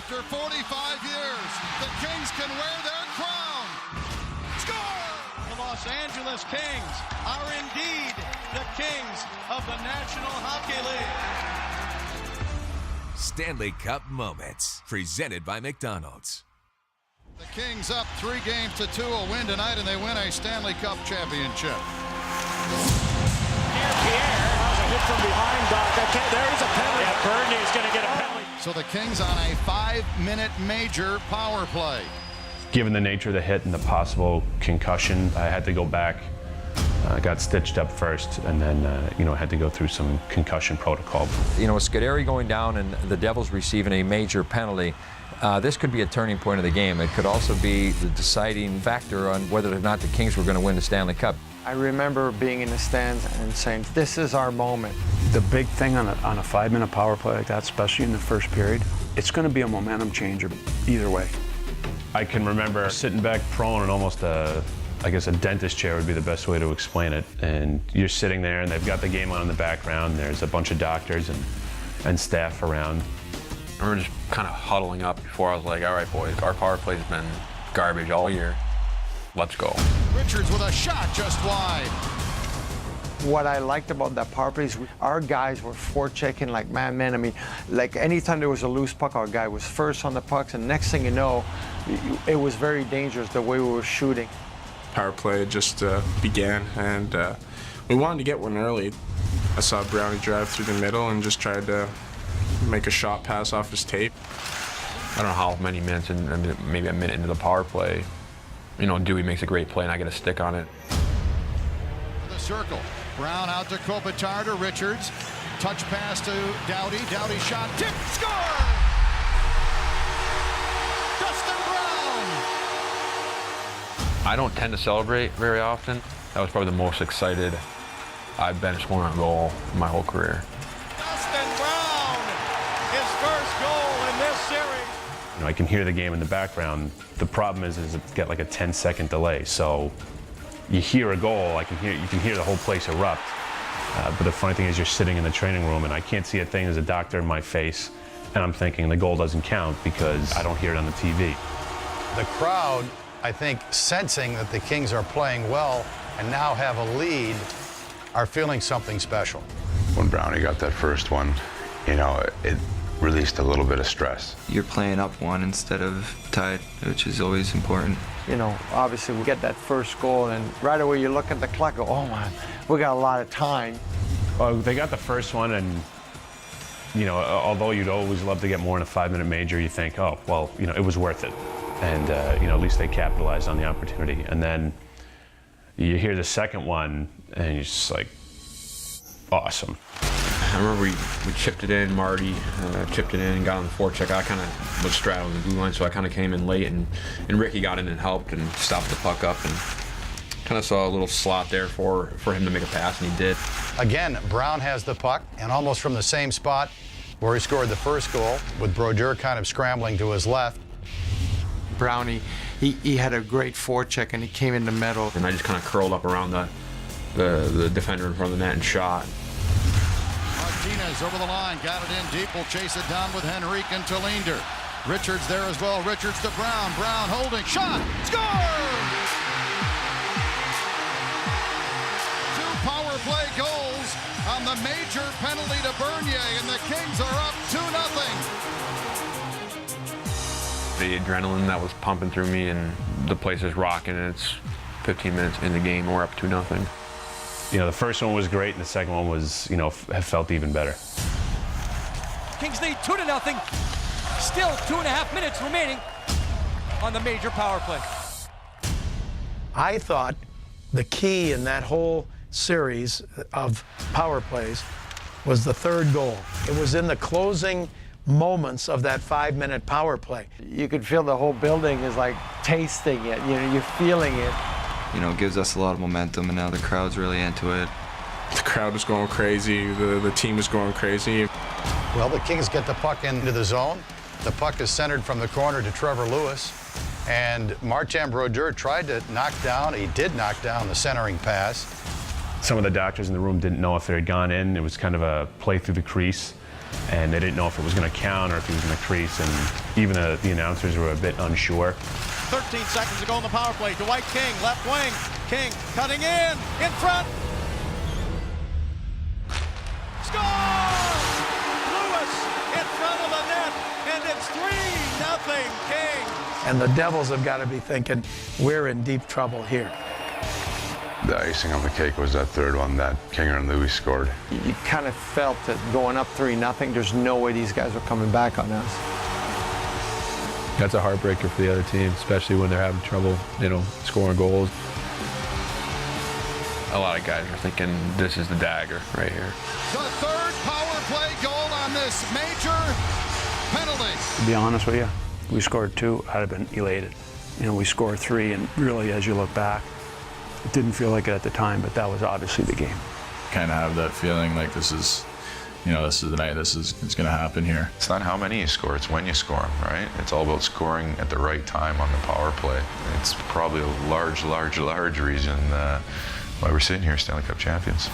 After 45 years, the Kings can wear their crown. Score! The Los Angeles Kings are indeed the kings of the National Hockey League. Stanley Cup moments, presented by McDonald's. The Kings up 3-2, a win tonight, and they win a Stanley Cup championship. Here, Pierre has a hit from behind. Okay, there's a penalty. Yeah, Bernier is going to get a penalty. So the Kings on a 5-minute major power play. Given the nature of the hit and the possible concussion, I had to go back. Got stitched up first, and then had to go through some concussion protocol. Scuderi going down and the Devils receiving a major penalty. This could be a turning point of the game. It could also be the deciding factor on whether or not the Kings were going to win the Stanley Cup. I remember being in the stands and saying, this is our moment. The big thing on a 5-minute power play like that, especially in the first period, it's going to be a momentum changer either way. I can remember sitting back prone and almost I guess a dentist chair would be the best way to explain it. And you're sitting there and they've got the game on in the background. There's a bunch of doctors and staff around. I remember just kind of huddling up before. I was like, all right, boys, our power play's been garbage all year. Let's go. Richards with a shot just wide. What I liked about that power play is our guys were forechecking like man. I mean, like anytime there was a loose puck, our guy was first on the pucks, and next thing you know, it was very dangerous the way we were shooting. Power play just began, and we wanted to get one early. I saw Brownie drive through the middle and just tried to make a shot pass off his tape. I don't know how many minutes, and maybe a minute into the power play, Dewey makes a great play and I get a stick on it. The circle. Brown out to Kopitar to Richards. Touch pass to Doughty. Doughty shot. Tip. Score! Dustin Brown! I don't tend to celebrate very often. That was probably the most excited I've been scoring a goal in my whole career. Dustin Brown, his first goal in this series. I can hear the game in the background. The problem is it's got like a 10-second delay. So you hear a goal, you can hear the whole place erupt. But the funny thing is you're sitting in the training room and I can't see a thing. There's a doctor in my face and I'm thinking the goal doesn't count because I don't hear it on the TV. The crowd, I think, sensing that the Kings are playing well and now have a lead, are feeling something special. When Brownie got that first one, it released a little bit of stress. You're playing up one instead of tied, which is always important. Obviously we get that first goal and right away you look at the clock and go, oh man, we got a lot of time. Well, they got the first one and, although you'd always love to get more in a 5-minute major, you think, oh, well, it was worth it. And, at least they capitalized on the opportunity. And then you hear the second one and you're just like, awesome. I remember we chipped it in, Marty chipped it in and got on the forecheck. I kind of was straddling the blue line, so I kind of came in late, and Ricky got in and helped and stopped the puck up and kind of saw a little slot there for him to make a pass, and he did. Again, Brown has the puck, and almost from the same spot where he scored the first goal, with Brodeur kind of scrambling to his left. Brownie, he had a great forecheck and he came in the middle. And I just kind of curled up around the defender in front of the net and shot. Martinez over the line, got it in deep, will chase it down with Henrique and Talinder. Richards there as well, Richards to Brown, Brown holding, shot, score! 2 power play goals on the major penalty to Bernier, and the Kings are up 2-0. The adrenaline that was pumping through me, and the place is rocking, and it's 15 minutes in the game, we're up 2-0. The first one was great, and the second one was, felt even better. Kings lead 2-0. Still 2.5 minutes remaining on the major power play. I thought the key in that whole series of power plays was the third goal. It was in the closing moments of that 5-minute power play. You could feel the whole building is like tasting it, you're feeling it. It gives us a lot of momentum, and now the crowd's really into it. The crowd is going crazy. The team is going crazy. Well, the Kings get the puck into the zone. The puck is centered from the corner to Trevor Lewis. And Martin Brodeur tried to knock down, he did knock down the centering pass. Some of the doctors in the room didn't know if they had gone in. It was kind of a play through the crease. and they didn't know if it was going to count or if he was going to crease, and even the announcers were a bit unsure. 13 seconds to go in the power play. Dwight King, left wing. King cutting in front. Score! Lewis in front of the net, and it's 3-0 Kings. And the Devils have got to be thinking, we're in deep trouble here. The icing on the cake was that third one that Kinger and Louis scored. You kind of felt that going up 3-0, there's no way these guys are coming back on us. That's a heartbreaker for the other team, especially when they're having trouble, scoring goals. A lot of guys are thinking this is the dagger right here. The third power play goal on this major penalty. To be honest with you, we scored 2, I'd have been elated. We scored 3, and really, as you look back, it didn't feel like it at the time, but that was obviously the game. Kind of have that feeling like this is the night it's going to happen here. It's not how many you score, it's when you score them, right? It's all about scoring at the right time on the power play. It's probably a large reason why we're sitting here Stanley Cup champions.